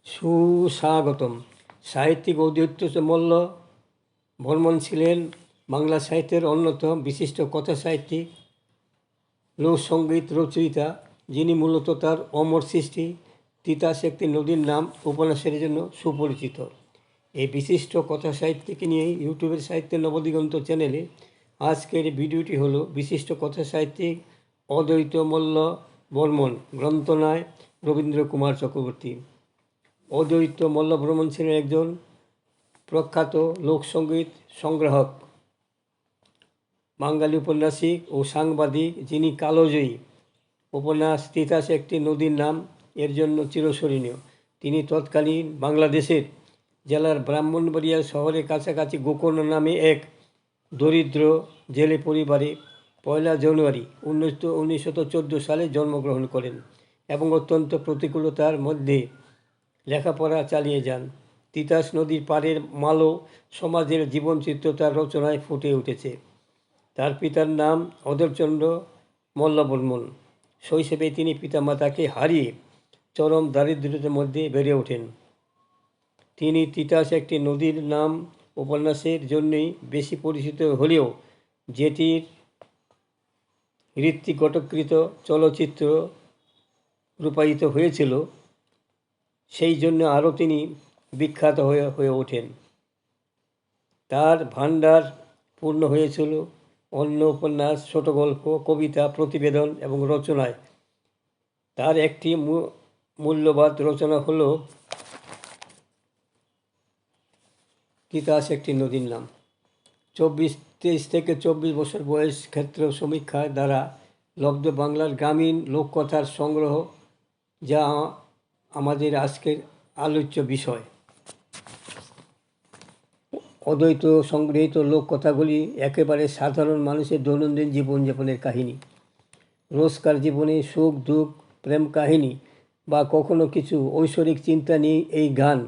সুস্বাগতম। সাহিত্যিক অদ্বৈত মল্ল বর্মণ ছিলেন বাংলা সাহিত্যের অন্যতম বিশিষ্ট কথা সাহিত্যিক, লোকসঙ্গীত রচয়িতা, যিনি মূলত তার অমর সৃষ্টি তিতাস একটি নদীর নাম উপন্যাসের জন্য সুপরিচিত। এই বিশিষ্ট কথা সাহিত্যিককে নিয়ে ইউটিউবের সাহিত্যের নবদিগন্ত চ্যানেলে আজকের ভিডিওটি হলো বিশিষ্ট কথা সাহিত্যিক অদ্বৈত মল্ল বর্মণ, গ্রন্থনায় রবীন্দ্র কুমার চক্রবর্তী। অদ্বৈত মল্ল বর্মণ ছিলেন একজন প্রখ্যাত লোকসঙ্গীত সংগ্রাহক, বাঙালি ঔপন্যাসিক ও সাংবাদিক, যিনি কালজয়ী উপন্যাস তিতাস একটি নদীর নাম এর জন্য চিরস্মরণীয়। তিনি তৎকালীন বাংলাদেশের জেলার ব্রাহ্মণবাড়িয়া শহরের কাছাকাছি গোকর্ণ নামে এক দরিদ্র জেলে পরিবারে 1 জানুয়ারি 1914 সালে জন্মগ্রহণ করেন এবং অত্যন্ত প্রতিকূলতার মধ্যে লেখাপড়া চালিয়ে যান। তিতাস নদীর পাড়ের মালো সমাজের জীবনচিত্র তার রচনায় ফুটে উঠেছে। তার পিতার নাম অধরচন্দ্র মল্ল বর্মণ। শৈশবে তিনি পিতামাতাকে হারিয়ে চরম দারিদ্র্যের মধ্যে বেড়ে ওঠেন। তিনি তিতাস একটি নদীর নাম উপন্যাসের জন্যই বেশি পরিচিত হলেও যেটির ঋত্বিক ঘটকৃত চলচ্চিত্র রূপায়িত হয়েছিল, সেই জন্য আরও তিনি বিখ্যাত হয়ে ওঠেন। তার ভাণ্ডার পূর্ণ হয়েছিল অন্য উপন্যাস, ছোট গল্প, কবিতা, প্রতিবেদন এবং রচনায়। তার একটি মূল্যবান রচনা হল তিতাস একটি নদীর নাম। 23 থেকে 24 বছর বয়স ক্ষেত্র সমীক্ষা দ্বারা লব্ধ বাংলার গ্রামীণ লোককথার সংগ্রহ, যা আমাদের আজকের আলোচ্য বিষয়। অদ্বৈত সংগৃহীত লোককথাগুলি একেবারে সাধারণ মানুষের দৈনন্দিন জীবনযাপনের কাহিনী। রোজকার জীবনে সুখ দুঃখ, প্রেম কাহিনী বা কখনো কিছু ঐশ্বরিক চিন্তা নিয়ে এই গান,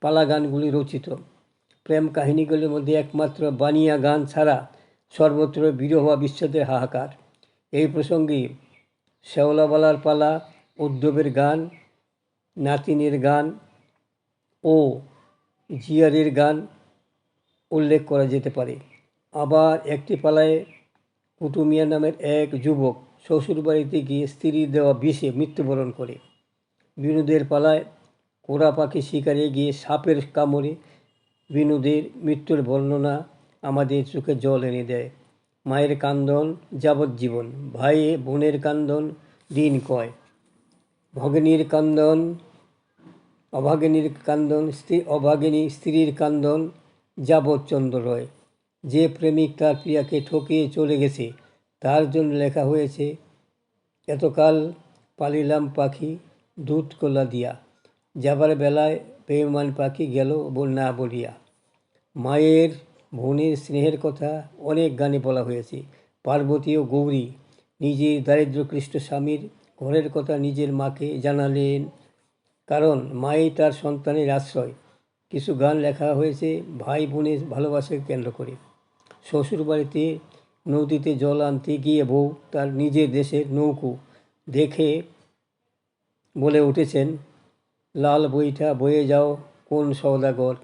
পালা গানগুলি রচিত। প্রেম কাহিনীগুলির মধ্যে একমাত্র বানিয়া গান ছাড়া সর্বত্র বিরহ বিচ্ছেদের হাহাকার। এই প্রসঙ্গে শেওলাবালার পালা, উদ্ধবের গান, নাতিনের গান ও জিয়ারের গান উল্লেখ করা যেতে পারে। আবার একটি পালায় কুটুমিয়া নামের এক যুবক শ্বশুরবাড়িতে গিয়ে স্ত্রীর দেওয়া বিষে মৃত্যুবরণ করে। বিনোদের পালায় কোরা পাখি শিকারে গিয়ে সাপের কামড়ে বিনোদের মৃত্যুর বর্ণনা আমাদের চোখে জল এনে দেয়। মায়ের কান্দন যাবজ্জীবন, ভাই বোনের কান্দন দিন কয়, অভাগিনীর কান্দন অভাগিনী স্ত্রীর কান্দন যাবৎ চন্দ্র রয়। যে প্রেমিক তার প্রিয়াকে ঠকিয়ে চলে গেছে, তার জন্য লেখা হয়েছে এতকাল পালিলাম পাখি দুধ কলা দিয়া, যাবার বেলায় বেঈমান পাখি গেল না বলিয়া। মায়ের বোনের স্নেহের কথা অনেক গানে বলা হয়েছে। পার্বতী ও গৌরী নিজের দারিদ্র্যক্লিষ্ট স্বামীর ঘরের কথা নিজের মাকে জানালেন, কারণ মাই তার সন্তানের আশ্রয়। কিছু গান লেখা হয়েছে ভাই বোনের ভালোবাসাকে কেন্দ্র করে। শ্বশুরবাড়িতে নদীতে জল আনতে গিয়ে বউ তার নিজের দেশের নৌকো দেখে বলে উঠেছেন, লাল বইটা বয়ে যাও কোন সওদাগর,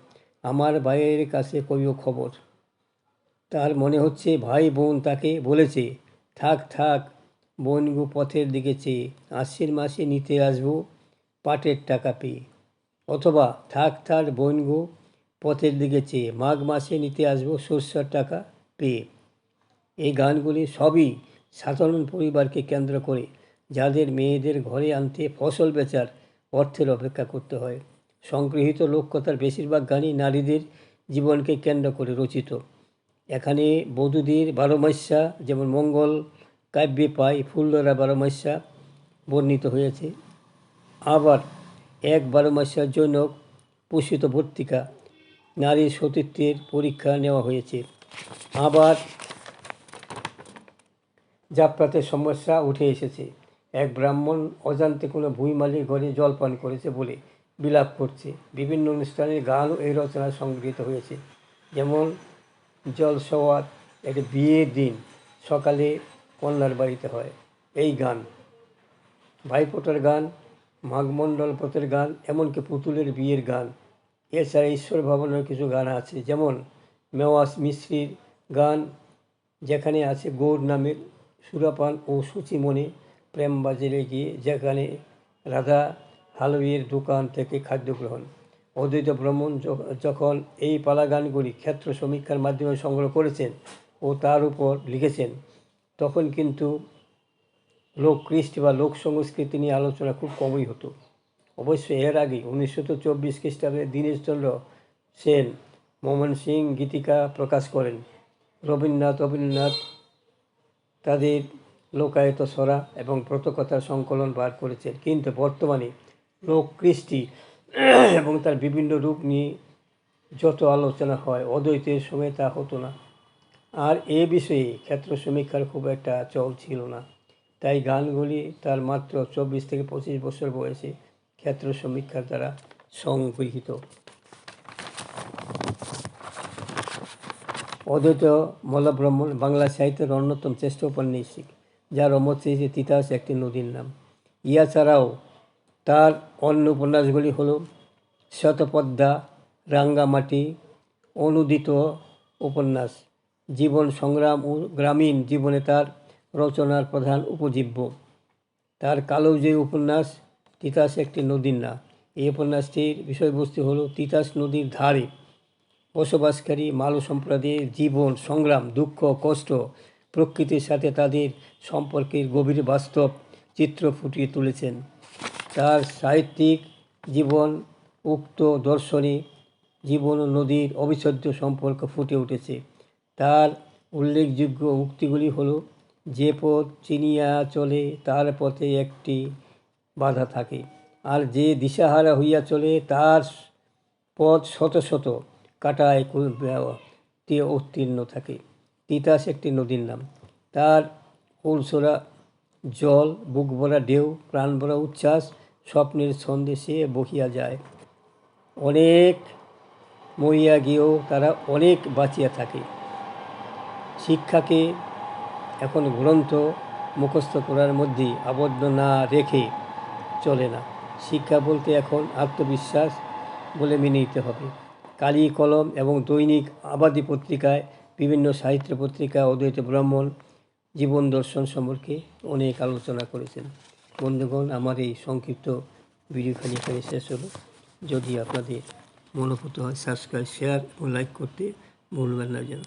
আমার ভাইয়ের কাছে কইও খবর। তার মনে হচ্ছে ভাই বোন তাকে বলেছে, থাক থাক বোনগু পথের দিকে চেয়ে, আশ্বিন মাসে নিতে আসবো পাটের টাকা পেয়ে। অথবা থাক থাক বোনগু পথের দিকে চেয়ে, মাঘ মাসে নিতে আসবো সরষের টাকা পেয়ে। এই গানগুলি সবই সাধারণ পরিবারকে কেন্দ্র করে, যাদের মেয়েদের ঘরে আনতে ফসল বেচার অর্থের অপেক্ষা করতে হয়। সংগৃহীত লোককথার বেশিরভাগ গানই নারীদের জীবনকে কেন্দ্র করে রচিত। এখানে বধূদের বারোমাস্যা, যেমন মঙ্গল কাব্যে পাই ফুলধরা বারোমাস্যা বর্ণিত হয়েছে। আবার এক বারোমাস্যার জনক পোষিত ভর্তিকা, নারীর সতীত্বের পরীক্ষা নেওয়া হয়েছে। আবার জাতপাতের সমস্যা উঠে এসেছে। এক ব্রাহ্মণ অজান্তে কোনো ভূঁইমালির ঘরে জল পান করেছে বলে বিলাপ করছে। বিভিন্ন অনুষ্ঠানের গানও এই রচনায় সংগৃহীত হয়েছে। যেমন জলসওয়াত, একটি বিয়ের দিন সকালে কন্যার বাড়িতে হয় এই গান। ভাইফোঁটার গান, মাঘমণ্ডল পথের গান, এমনকি পুতুলের বিয়ের গান। এছাড়া ঈশ্বর ভাবনার কিছু গান আছে, যেমন মেওয়াজ মিশ্রির গান, যেখানে আছে গৌর নামের সুরাপান ও সূচিমণি প্রেম বাজারে গিয়ে, যেখানে রাধা হালুইয়ের দোকান থেকে খাদ্য গ্রহণ। অদ্বৈত ব্রাহ্মণ যখন এই পালা গানগুলি ক্ষেত্র সমীক্ষার মাধ্যমে সংগ্রহ করেছেন ও তার উপর লিখেছেন, তখন কিন্তু লোককৃষ্টি বা লোক সংস্কৃতি নিয়ে আলোচনা খুব কমই হতো। অবশ্য এর আগে 1924 খ্রিস্টাব্দে দীনেশচন্দ্র সেন ময়মনসিংহ গীতিকা প্রকাশ করেন। রবীন্দ্রনাথ তাদের লোকায়ত ছড়া এবং ব্রতকথার সংকলন বার করেছেন, কিন্তু বর্তমানে লোককৃষ্টি এবং তার বিভিন্ন রূপ নিয়ে যত আলোচনা হয়, অদ্বৈতের সময় তা হতো না। আর এ বিষয়ে ক্ষেত্র সমীক্ষার খুব একটা চল ছিল না, তাই গানগুলি তার মাত্র 24 থেকে 25 বছর বয়সে ক্ষেত্র সমীক্ষার দ্বারা সংগৃহীত। অদ্বৈত মল্লব্রহ্মণ বাংলা সাহিত্যের অন্যতম শ্রেষ্ঠ ঔপন্যাসিক, যার মত চেয়েছে তিতাস একটি নদীর নাম। ইয়া ছাড়াও তার অন্য উপন্যাসগুলি হল শতপদ্মা, রাঙ্গামাটি, অনুদিত উপন্যাস, জীবন সংগ্রাম ও গ্রামীণ জীবনে তার রচনার প্রধান উপজীব্য। তার কালজয়ী উপন্যাস তিতাস একটি নদীর নাম। এই উপন্যাসটির বিষয়বস্তু হল তিতাস নদীর ধারে বসবাসকারী মালু সম্প্রদায়ের জীবন সংগ্রাম, দুঃখ, কষ্ট, প্রকৃতির সাথে তাদের সম্পর্কের গভীর বাস্তব চিত্র ফুটিয়ে তুলেছেন। তার সাহিত্যিক জীবন উক্ত দর্শনে জীবন ও নদীর অবিচ্ছেদ্য সম্পর্ক ফুটে উঠেছে। তার উল্লেখযোগ্য উক্তিগুলি হল, যে পথ চিনিয়া চলে তার পথে একটি বাধা থাকে, আর যে দিশাহারা হইয়া চলে তার পথ শত শত কাটায় উত্তীর্ণ থাকে। তিতাস একটি নদীর নাম। তার কুলছড়া জল, বুক ভরা ঢেউ, প্রাণ ভরা উচ্ছ্বাস, স্বপ্নের ছন্দে সে বহিয়া যায়। অনেক মরিয়া গিয়েও তারা অনেক বাঁচিয়া থাকে। শিক্ষাকে এখন গ্রন্থ মুখস্থ করার মধ্যে আবদ্ধ না রেখে চলে না। শিক্ষা বলতে এখন আত্মবিশ্বাস বলে মেনে নিতে হবে। কালি কলম এবং দৈনিক আবাদী পত্রিকায়, বিভিন্ন সাহিত্য পত্রিকা অদ্বৈত ব্রাহ্মণ জীবন দর্শন সম্পর্কে অনেক আলোচনা করেছেন। বন্ধুগণ, আমার এই সংক্ষিপ্ত ভিডিওখানি এখানে শেষ হলো। যদি আপনাদের মনোভূত হয়, সাবস্ক্রাইব, শেয়ার ও লাইক করতে ভুলবেন না যেন।